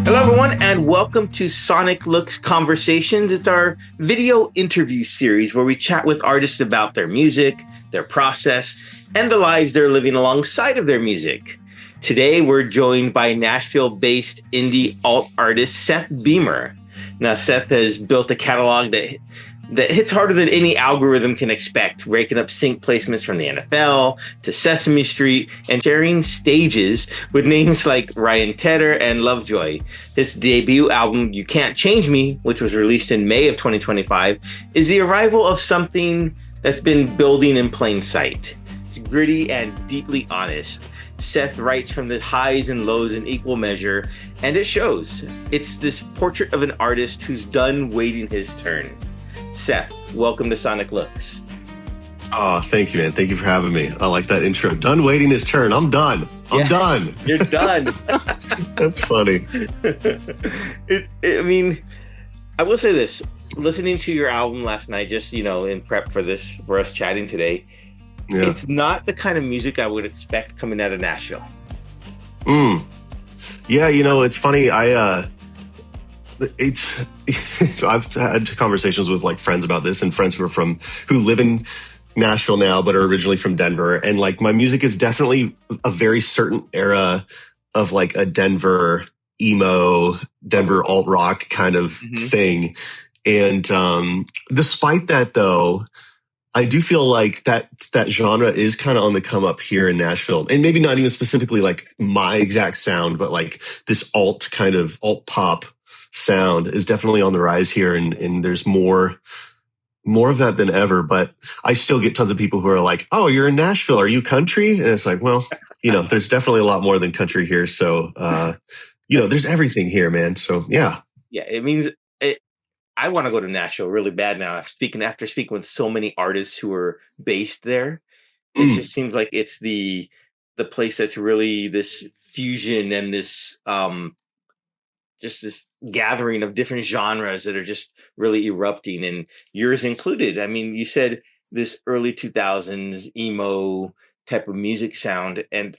Hello, everyone, and welcome to SONIQLOOX Conversations. It's our video interview series where we chat with artists about their music, their process, and the lives they're living alongside of their music. Today, we're joined by Nashville-based indie alt artist Seth Beamer. Now, Seth has built a catalog that hits harder than any algorithm can expect, raking up sync placements from the NFL to Sesame Street and sharing stages with names like Ryan Tedder and Lovejoy. His debut album, You Can't Change Me, which was released in May of 2025, is the arrival of something that's been building in plain sight. It's gritty and deeply honest. Seth writes from the highs and lows in equal measure, and it shows. It's this portrait of an artist who's done waiting his turn. Seth, welcome to SONIQLOOX. Oh, thank you, man. Thank you for having me. I like that intro. Done waiting his turn. I'm done. I'm done. You're done. That's funny. I will say this. Listening to your album last night, just, in prep for us chatting today, It's not the kind of music I would expect coming out of Nashville. Yeah, it's funny. I've had conversations with like friends about this and friends who live in Nashville now, but are originally from Denver. And like my music is definitely a very certain era of like a Denver emo, Denver alt rock kind of thing. And despite that though, I do feel like that genre is kind of on the come up here in Nashville, and maybe not even specifically like my exact sound, but like this alt pop sound is definitely on the rise here, and there's more of that than ever. But I still get tons of people who are like, "Oh, you're in Nashville. Are you country?" And it's like, well, there's definitely a lot more than country here. So, there's everything here, man. So, yeah. Yeah, it means I want to go to Nashville really bad now. After speaking with so many artists who are based there, it just seems like it's the place that's really this fusion and this just this gathering of different genres that are just really erupting, and yours included. I mean, you said this early 2000s emo type of music sound, and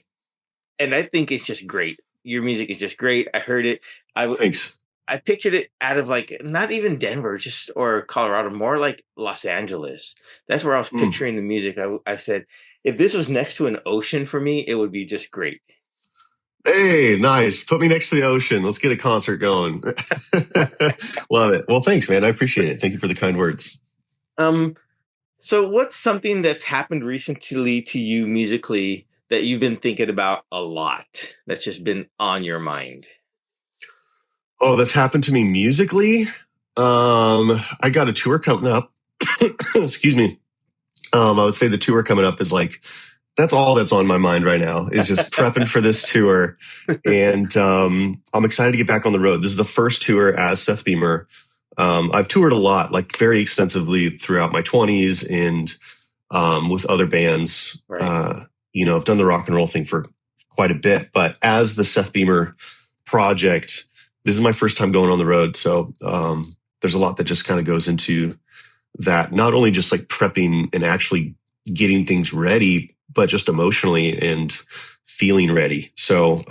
I think it's just great. Your music is just great. I heard it. Thanks. I pictured it out of like not even Denver, or Colorado, more like Los Angeles. That's where I was picturing the music. I said, if this was next to an ocean for me, it would be just great. Hey, nice. Put me next to the ocean. Let's get a concert going. Love it. Well, thanks, man. I appreciate it. Thank you for the kind words. So what's something that's happened recently to you musically that you've been thinking about a lot, that's just been on your mind? Oh, that's happened to me musically. I got a tour coming up. Excuse me. I would say the tour coming up is like, that's all that's on my mind right now is just prepping for this tour. And I'm excited to get back on the road. This is the first tour as Seth Beamer. I've toured a lot, like very extensively throughout my 20s and with other bands. Right. I've done the rock and roll thing for quite a bit. But as the Seth Beamer project, this is my first time going on the road. So there's a lot that just kind of goes into that, not only just like prepping and actually getting things ready, but just emotionally and feeling ready. So,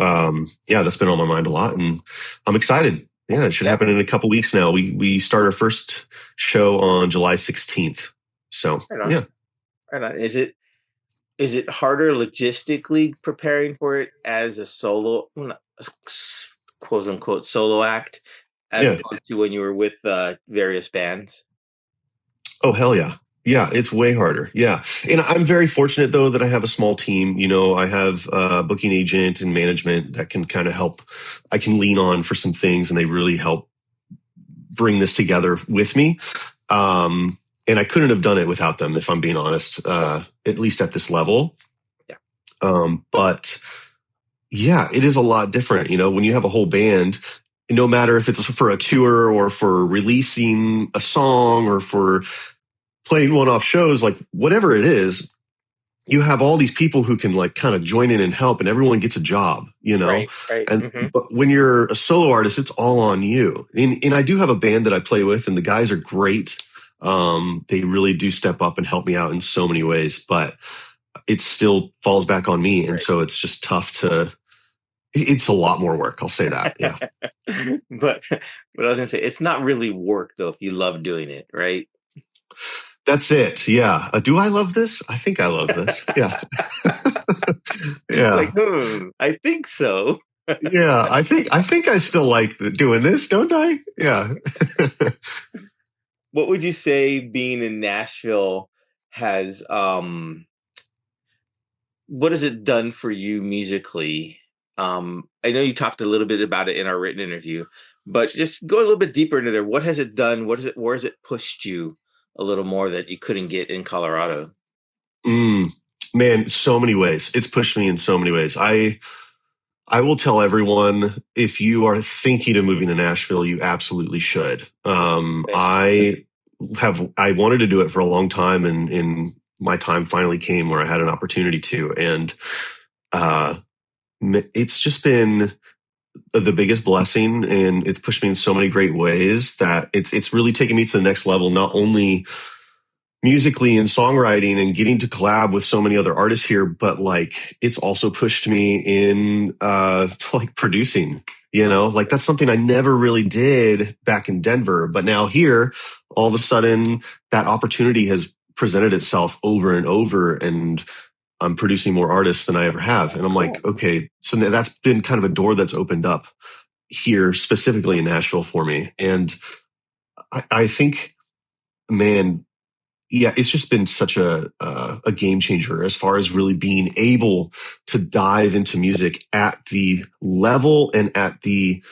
that's been on my mind a lot, and I'm excited. Yeah, it should happen in a couple weeks now. We start our first show on July 16th. So, Right on. Is it harder logistically preparing for it as a solo, quote unquote solo act, as opposed to when you were with various bands? Oh, hell yeah. Yeah, it's way harder. Yeah. And I'm very fortunate, though, that I have a small team. I have a booking agent and management that can kind of help. I can lean on for some things, and they really help bring this together with me. And I couldn't have done it without them, if I'm being honest, at least at this level. Yeah. But yeah, it is a lot different. When you have a whole band, no matter if it's for a tour or for releasing a song or for playing one-off shows, like whatever it is, you have all these people who can like kind of join in and help, and everyone gets a job, Right. And but when you're a solo artist, it's all on you. And I do have a band that I play with, and the guys are great. They really do step up and help me out in so many ways, but it still falls back on me. And so it's just tough it's a lot more work. I'll say that. Yeah. but I was gonna say it's not really work though if you love doing it, right? That's it. Yeah. Do I love this? I think I love this. Yeah. Like, Yeah. I think so. Yeah. I think I still like doing this, don't I? Yeah. What would you say being in Nashville has what has it done for you musically? I know you talked a little bit about it in our written interview, but just go a little bit deeper into there. What has it done? Where has it pushed you a little more that you couldn't get in Colorado? Mm, man, so many ways. It's pushed me in so many ways. I will tell everyone, if you are thinking of moving to Nashville, you absolutely should. Okay. I wanted to do it for a long time, and my time finally came where I had an opportunity to. And uh, it's just been the biggest blessing, and it's pushed me in so many great ways that it's really taken me to the next level, not only musically and songwriting and getting to collab with so many other artists here, but like it's also pushed me in like producing, like that's something I never really did back in Denver. But now here, all of a sudden that opportunity has presented itself over and over, and I'm producing more artists than I ever have. And I'm Cool. like, okay, so that's been kind of a door that's opened up here specifically in Nashville for me. And I think, man, yeah, it's just been such a game changer as far as really being able to dive into music at the level and at the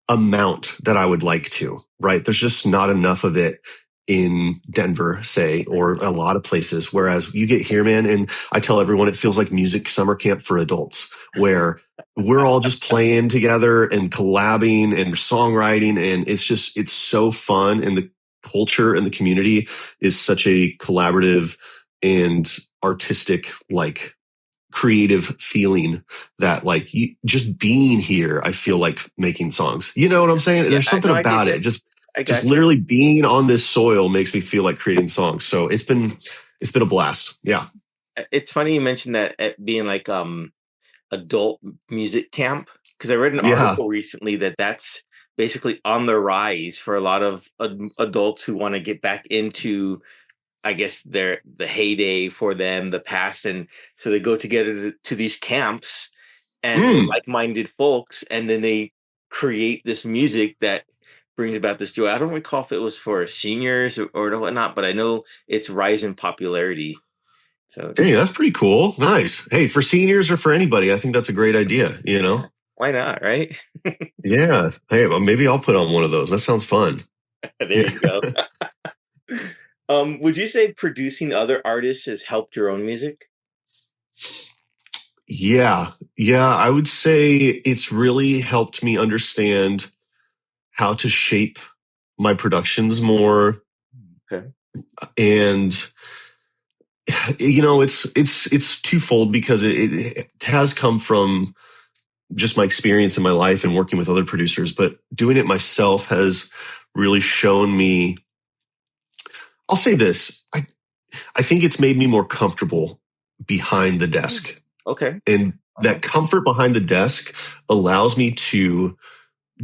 amount that I would like to. Right? There's just not enough of it in Denver, say, or a lot of places. Whereas you get here, man, and I tell everyone it feels like music summer camp for adults, where we're all just playing together and collabing and songwriting, and it's so fun, and the culture and the community is such a collaborative and artistic, like creative feeling that like just being here, I feel like making songs. You know what I'm saying? Yeah, There's something no, I get about you. it. I Just got you. literally being on this soil makes me feel like creating songs. So it's been a blast. Yeah. It's funny you mentioned that at being like adult music camp because I read an Yeah. article recently that that's basically on the rise for a lot of adults who want to get back into, I guess, the heyday for them, the past, and so they go together to these camps and with Mm. like-minded folks, and then they create this music that brings about this joy. I don't recall if it was for seniors or whatnot, but I know it's rising popularity. So Hey, that's pretty cool. Nice. Hey, for seniors or for anybody, I think that's a great idea, yeah, why not, right? Yeah. Hey, well, maybe I'll put on one of those. That sounds fun. There Yeah. you go. Would you say producing other artists has helped your own music? Yeah. Yeah. I would say it's really helped me understand how to shape my productions more. Okay. And it's twofold, because it has come from just my experience in my life and working with other producers, but doing it myself has really shown me. I'll say this. I think it's made me more comfortable behind the desk. Okay. And Uh-huh. that comfort behind the desk allows me to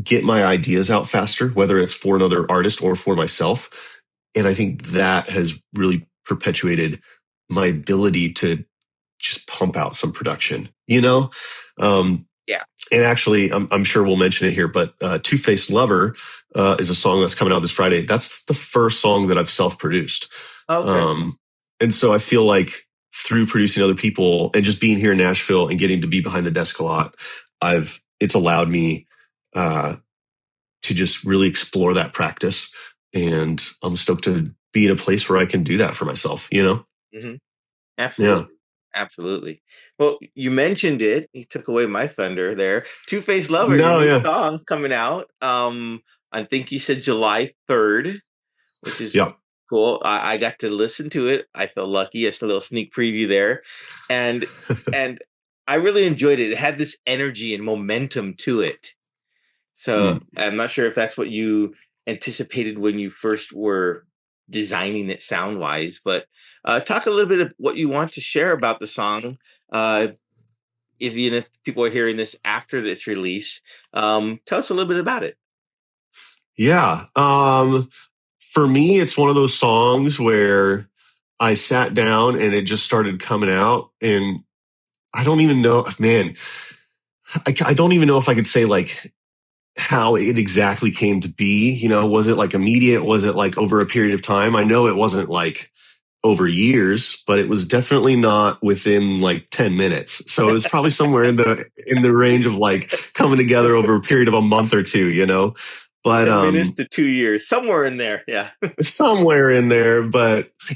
get my ideas out faster, whether it's for another artist or for myself. And I think that has really perpetuated my ability to just pump out some production. Um, Yeah. and actually, I'm sure we'll mention it here, but Two-Faced Lover is a song that's coming out this Friday. That's the first song that I've self-produced. Okay. And so I feel like through producing other people and just being here in Nashville and getting to be behind the desk a lot, it's allowed me to just really explore that practice. And I'm stoked to be in a place where I can do that for myself. Hmm. Yeah. Absolutely. Absolutely. Well, you mentioned it. You took away my thunder there. Two-Faced Lover, your No, new yeah. song coming out. I think you said July 3rd, which is Yeah. cool. I got to listen to it. I feel lucky. It's a little sneak preview there. And and I really enjoyed it. It had this energy and momentum to it. So Mm. I'm not sure if that's what you anticipated when you first were designing it sound wise. But talk a little bit of what you want to share about the song. Uh, even if people are hearing this after its release, tell us a little bit about it. Yeah. For me, it's one of those songs where I sat down and it just started coming out. And I don't even know, man, I don't even know if I could say like how it exactly came to be. Was it like immediate? Was it like over a period of time? I know it wasn't like over years, but it was definitely not within like 10 minutes. So it was probably somewhere in the range of like coming together over a period of a month or two. But 10 minutes to 2 years, somewhere in there. Yeah. somewhere in there.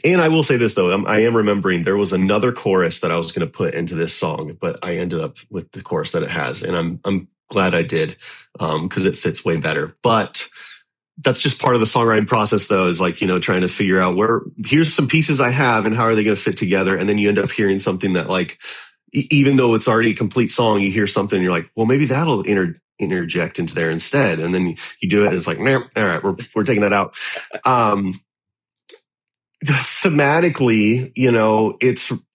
And I will say this though, I am remembering there was another chorus that I was going to put into this song, but I ended up with the chorus that it has, and I'm glad I did, because it fits way better. But that's just part of the songwriting process though, is like, trying to figure out here's some pieces I have and how are they going to fit together. And then you end up hearing something that like, even though it's already a complete song, you hear something and you're like, well, maybe that'll interject into there instead. And then you do it and it's like, nah, all right, we're taking that out. Thematically,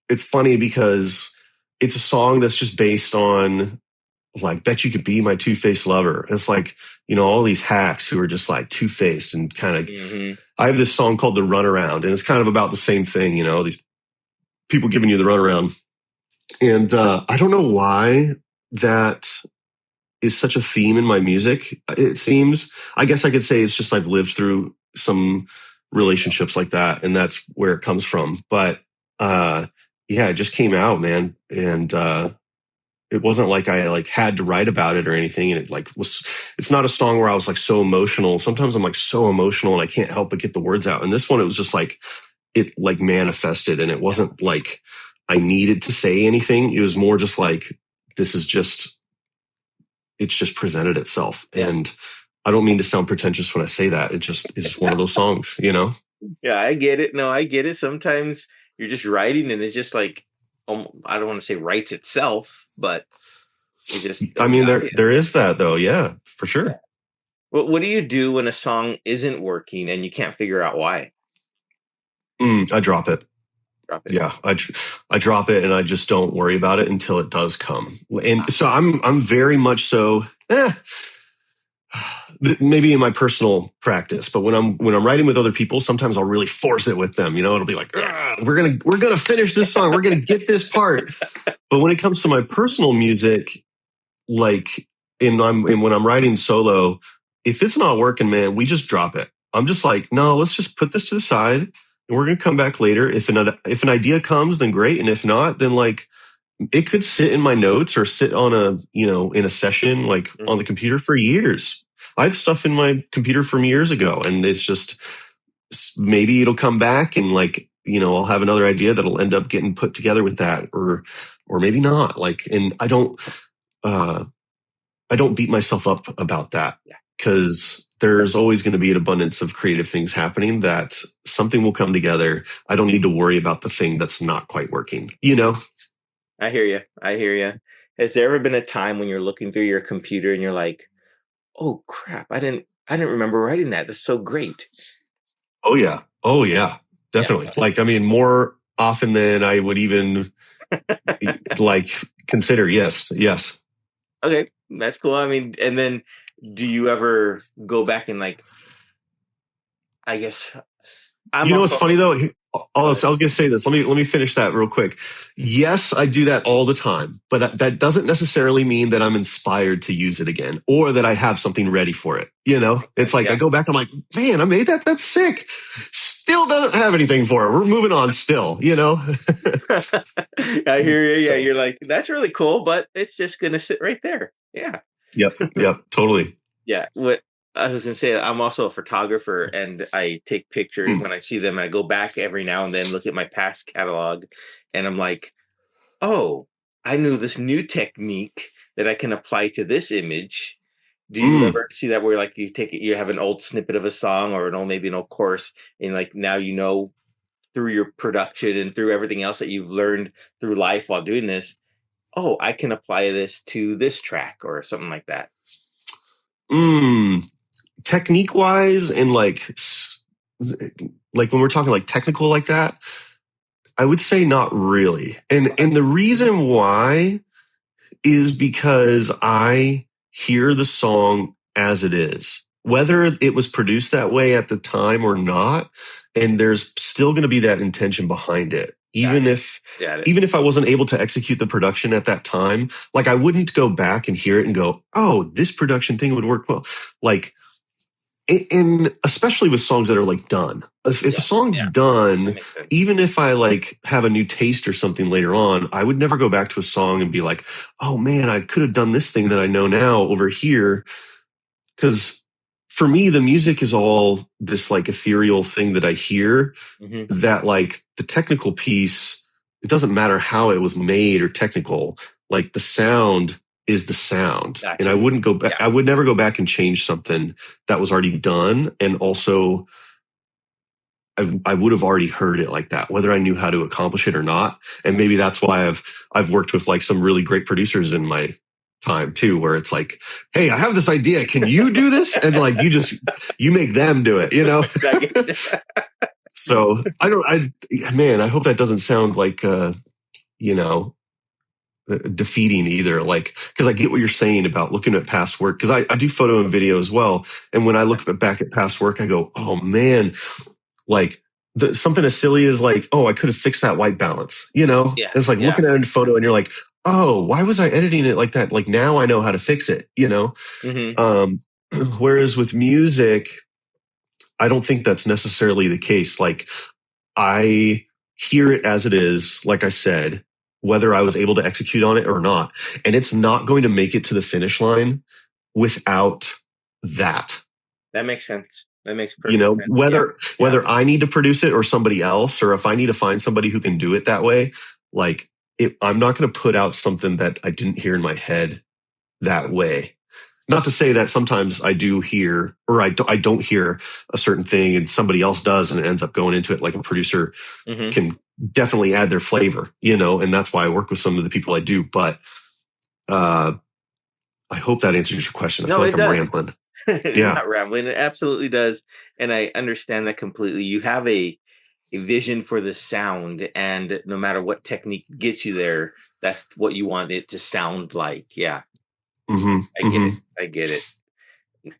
it's funny because it's a song that's just based on like, bet you could be my two-faced lover. It's like, all these hacks who are just like two-faced and kind of, I have this song called The Runaround, and it's kind of about the same thing, these people giving you the runaround. And I don't know why that is such a theme in my music. It seems, I guess I could say it's just I've lived through some relationships like that, and that's where it comes from. But yeah, it just came out, man. And it wasn't like I like had to write about it or anything. And it's not a song where I was like so emotional. Sometimes I'm like so emotional and I can't help but get the words out. And this one, it was just like, it like manifested, and it wasn't like I needed to say anything. It was more just like, it's just presented itself. Yeah. And I don't mean to sound pretentious when I say that. It's just one of those songs. Yeah, I get it. No, I get it. Sometimes you're just writing and it just like, I don't want to say writes itself, but it just. I mean, there is that though. Yeah, for sure. Yeah. What do you do when a song isn't working and you can't figure out why? I drop it. Drop it. Yeah, I drop it and I just don't worry about it until it does come. And so I'm very much so. Maybe in my personal practice, but when I'm writing with other people, sometimes I'll really force it with them. It'll be like, we're gonna finish this song, we're gonna get this part. But when it comes to my personal music, like, and when I'm writing solo, if it's not working, man, we just drop it. I'm just like, no, let's just put this to the side, and we're gonna come back later. If an idea comes, then great, and if not, then like, it could sit in my notes or sit on in a session like on the computer for years. I have stuff in my computer from years ago, and it's just, maybe it'll come back and like, I'll have another idea that'll end up getting put together with that, or maybe not. Like, and I don't beat myself up about that, because there's always going to be an abundance of creative things happening, that something will come together. I don't need to worry about the thing that's not quite working, I hear you. Has there ever been a time when you're looking through your computer and you're like, oh crap, I didn't remember writing that. That's so great. Oh yeah, definitely. Yeah. Like, I mean, more often than I would even like consider. Yes. Okay, that's cool. I mean, and then do you ever go back and like, I guess What's funny though? I was going to say this. Let me finish that real quick. Yes, I do that all the time, but that doesn't necessarily mean that I'm inspired to use it again, or that I have something ready for it. It's like, I go back, I'm like, man, I made that. That's sick. Still doesn't have anything for it. We're moving on still, I hear you. Yeah, you're like, that's really cool, but it's just going to sit right there. Yeah. Yep, totally. Yeah. What I was going to say, I'm also a photographer, and I take pictures when I see them. And I go back every now and then, look at my past catalog, and I'm like, oh, I knew this new technique that I can apply to this image. Do you ever see that where like you have an old snippet of a song or maybe an old chorus, and like now through your production and through everything else that you've learned through life while doing this, oh, I can apply this to this track or something like that? Technique wise, and like like when we're talking like technical like that, I would say not really. And the reason why is because I hear the song as it is, whether it was produced that way at the time or not. And there's still going to be that intention behind it. Got Even if I wasn't able to execute the production at that time, like I wouldn't go back and hear it and go, oh, this production thing would work well. Like, and especially with songs that are like done. If a song's done, even if I like have a new taste or something later on, I would never go back to a song and be like, oh man, I could have done this thing that I know now over here. Because for me, the music is all this like ethereal thing that I hear, that like the technical piece, it doesn't matter how it was made or technical, like the sound is the sound. Gotcha. And I wouldn't go back. I would never go back and change something that was already done. And also I would have already heard it like that, whether I knew how to accomplish it or not. And maybe that's why I've worked with like some really great producers in my time too, where it's like, hey, I have this idea. Can you do this? And like, you make them do it, you know? So man, I hope that doesn't sound like, you know, defeating either. Like, cause I get what you're saying about looking at past work. Cause I do photo and video as well. And when I look back at past work, I go, oh man, like something as silly as like, oh, I could have fixed that white balance, you know? It's like looking at a photo and you're like, oh, why was I editing it like that? Like now I know how to fix it, you know? Whereas with music, I don't think that's necessarily the case. Like I hear it as it is, like I said, whether I was able to execute on it or not. And it's not going to make it to the finish line without that. That makes sense. That makes perfect sense. Whether yeah. I need to produce it or somebody else, or if I need to find somebody who can do it that way, like I'm not going to put out something that I didn't hear in my head that way. Not to say that sometimes I do hear, or I don't hear a certain thing and somebody else does and it ends up going into it. Like a producer can definitely add their flavor, you know, and that's why I work with some of the people I do. But I hope that answers your question. I feel like I'm rambling. It's not rambling. It absolutely does. And I understand that completely. You have a vision for the sound, and no matter what technique gets you there, that's what you want it to sound like. Yeah. I get it.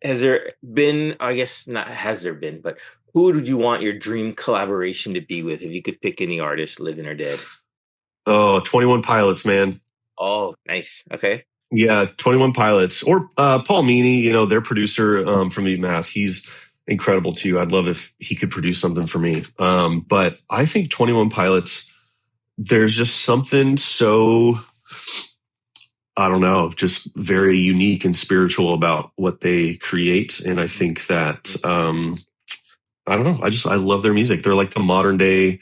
Has there been, I guess not, has there been, but who would you want your dream collaboration to be with if you could pick any artist, living or dead? Oh, 21 Pilots, man. Oh, nice. Okay. Yeah, 21 Pilots or Paul Meany, you know, their producer from Eat Math. He's incredible too. I'd love if he could produce something for me. But I think 21 Pilots, there's just something so, I don't know, just very unique and spiritual about what they create. And I think that, I don't know, I love their music. They're like the modern day,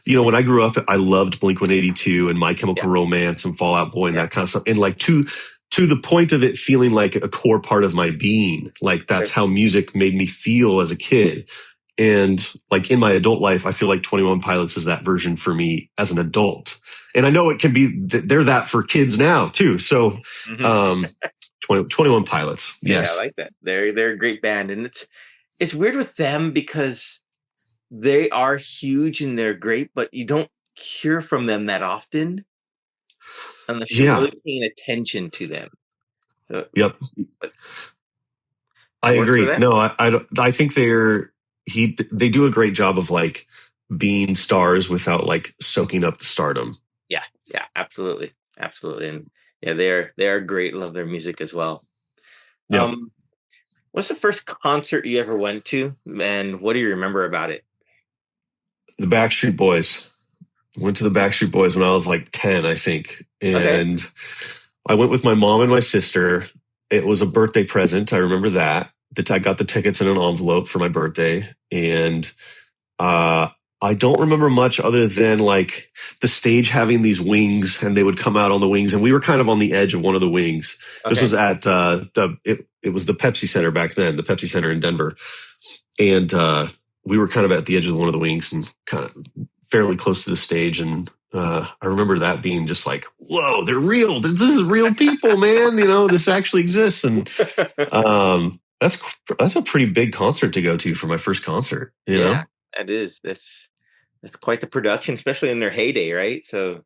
you know, when I grew up, I loved Blink-182 and My Chemical Romance and Fall Out Boy and that kind of stuff. And like to the point of it feeling like a core part of my being, like that's how music made me feel as a kid. And like in my adult life, I feel like 21 Pilots is that version for me as an adult. And I know it can be, they're that for kids now too. So 21 Pilots. Yes. Yeah, I like that. They're a great band. And it's weird with them because they are huge and they're great, but you don't hear from them that often unless you're really paying attention to them. So, I agree. No, I think they do a great job of like being stars without like soaking up the stardom. Yeah, absolutely. And yeah, they are great. Love their music as well. Yep. What's the first concert you ever went to, and what do you remember about it? The Backstreet Boys. Went to the Backstreet Boys when I was like 10, I think. And I went with my mom and my sister. It was a birthday present. I remember that I got the tickets in an envelope for my birthday. And I don't remember much other than like the stage having these wings and they would come out on the wings. And we were kind of on the edge of one of the wings. This was at it was the Pepsi Center back then, the Pepsi Center in Denver. And we were kind of at the edge of one of the wings and kind of fairly close to the stage. And I remember that being just like, whoa, they're real. This is real people, man. You know, this actually exists. And That's that's a pretty big concert to go to for my first concert, you Yeah, know? that is. That's quite the production, especially in their heyday, right? So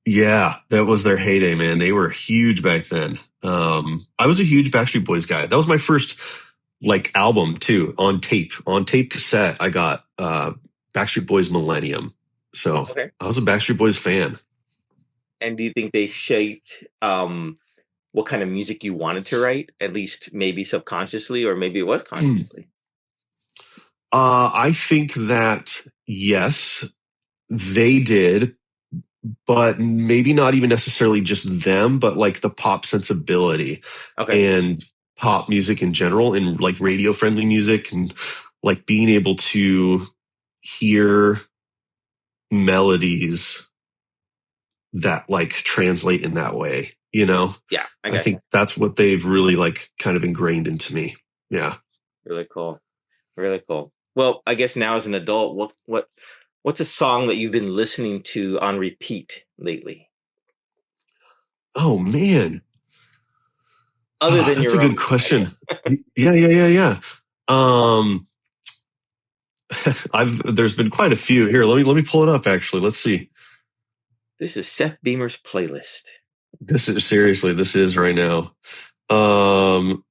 Yeah, that was their heyday, man. They were huge back then. I was a huge Backstreet Boys guy. That was my first like album too, on tape cassette. I got Backstreet Boys Millennium. So okay. I was a Backstreet Boys fan. And do you think they shaped what kind of music you wanted to write, at least maybe subconsciously, or maybe it was consciously? I think that yes, they did, but maybe not even necessarily just them, but like the pop sensibility Okay. and pop music in general and like radio friendly music and like being able to hear melodies that like translate in that way, you know? Yeah, I I got you. think that's what they've really like kind of ingrained into me. Yeah. Really cool. Really cool. Well, I guess now as an adult, what's a song that you've been listening to on repeat lately, Oh man. other Oh, than that's a your good own? I guess. question. Yeah. Um, there's been quite a few here. Let me pull it up actually. Let's see. This is Seth Beamer's playlist. This is right now. Um,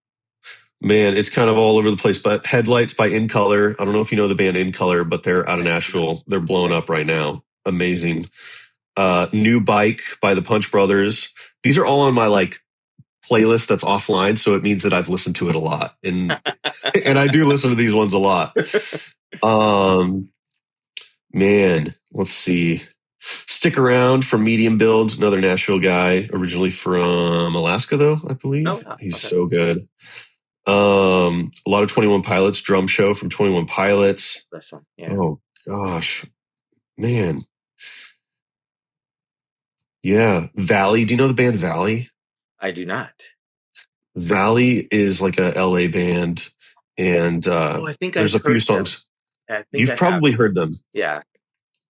Man, it's kind of all over the place, but Headlights by In Color. I don't know if you know the band In Color, but they're out of Nashville. They're blowing up right now. Amazing. New Bike by the Punch Brothers. These are all on my like playlist that's offline, so it means that I've listened to it a lot. And I do listen to these ones a lot. Um Man, let's see. Stick Around from Medium Build, another Nashville guy, originally from Alaska though, I Oh, believe. wow. He's Okay. so good. A lot of 21 Pilots, Drum Show from 21 Pilots. That's one. Yeah. Oh gosh, man. Yeah. Valley. Do you know the band Valley? I do not. Valley is like a LA band. And Oh, I think there's I've a few heard them. songs. I think You've I have. probably heard them. Yeah.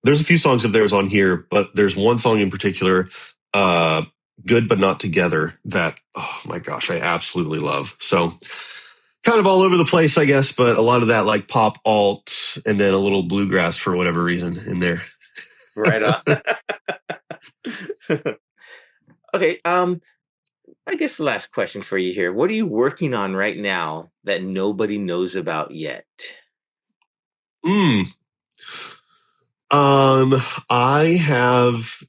There's a few songs of theirs on here, but there's one song in particular, Good But Not Together, that, oh my gosh, I absolutely love. So kind of all over the place, I guess, but a lot of that like pop alt and then a little bluegrass for whatever reason in there. Right on. Okay. I guess the last question for you here. What are you working on right now that nobody knows about yet? Mm. I have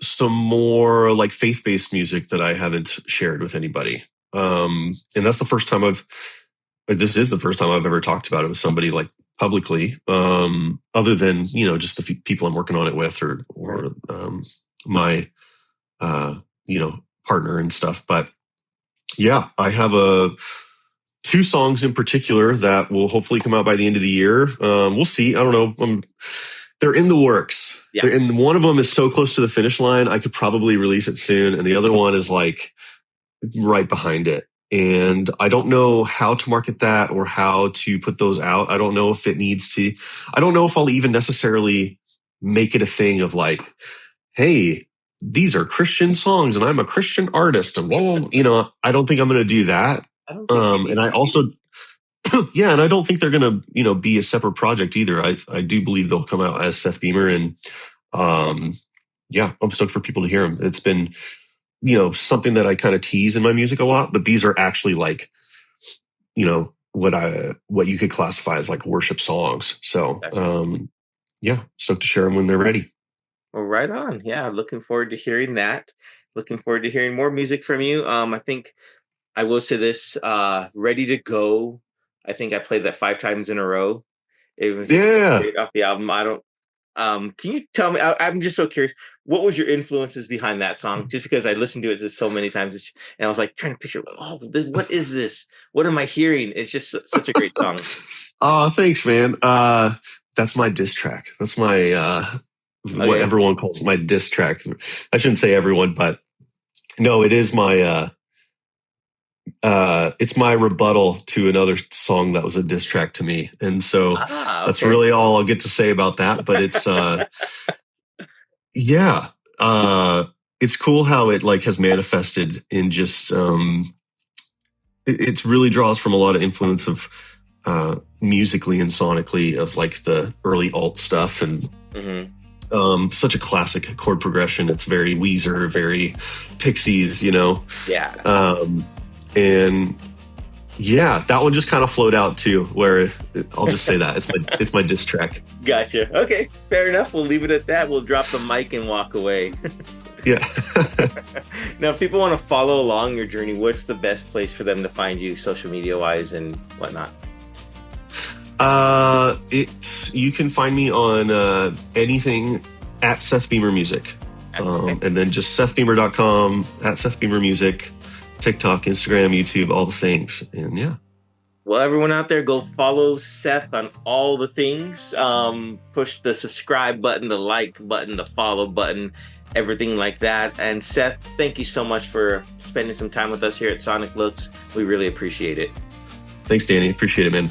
some more like faith-based music that I haven't shared with anybody. And that's the first time this is the first time I've ever talked about it with somebody like publicly, other than, you know, just the people I'm working on it with Right. my, you know, partner and stuff. But yeah, I have two songs in particular that will hopefully come out by the end of the year. We'll see. I don't know. They're in the works. Yeah. And one of them is so close to the finish line, I could probably release it soon. And the other one is like right behind it. And I don't know how to market that or how to put those out. I don't know if it needs to, I don't know if I'll even necessarily make it a thing of like, hey, these are Christian songs and I'm a Christian artist and blah, blah, you know, I don't think I'm going to do that. I don't think you need And I to be. also, yeah, and I don't think they're going to, you know, be a separate project either. I do believe they'll come out as Seth Beamer and, yeah, I'm stoked for people to hear them. It's been, you know, something that I kind of tease in my music a lot, but these are actually like, you know, what you could classify as like worship songs. So, yeah, stoked to share them when they're ready. Well, right on. Yeah, looking forward to hearing that. Looking forward to hearing more music from you. I think I will say this, Ready to Go. I think I played that 5 times in a row. It was just so Yeah. great off the album. I don't can you tell me, I'm just so curious, what was your influences behind that song? Just because I listened to it just so many times and I was like trying to picture, oh, what is this? What am I hearing? It's just such a great song. Oh, thanks, man. That's my diss track. That's my, what Okay. everyone calls my diss track. I shouldn't say everyone, but no, it is my, it's my rebuttal to another song that was a diss track to me. And so that's Okay. really all I'll get to say about that. But it's, yeah, it's cool how it like has manifested in just, It's really draws from a lot of influence of musically and sonically of like the early alt stuff, and such a classic chord progression. It's very Weezer, very Pixies, you know. Yeah. And yeah, that one just kind of flowed out too, where I'll just say that it's my diss track. Gotcha. Okay, fair enough. We'll leave it at that. We'll drop the mic and walk away. Yeah. Now, if people want to follow along your journey, what's the best place for them to find you social media wise and whatnot? You can find me on anything at Seth Beamer Music. And then just SethBeamer.com, at Seth Beamer Music, TikTok, Instagram, YouTube, all the things. And yeah. Well, everyone out there, go follow Seth on all the things. Push the subscribe button, the like button, the follow button, everything like that. And Seth, thank you so much for spending some time with us here at SONIQLOOX. We really appreciate it. Thanks, Danny. Appreciate it, man.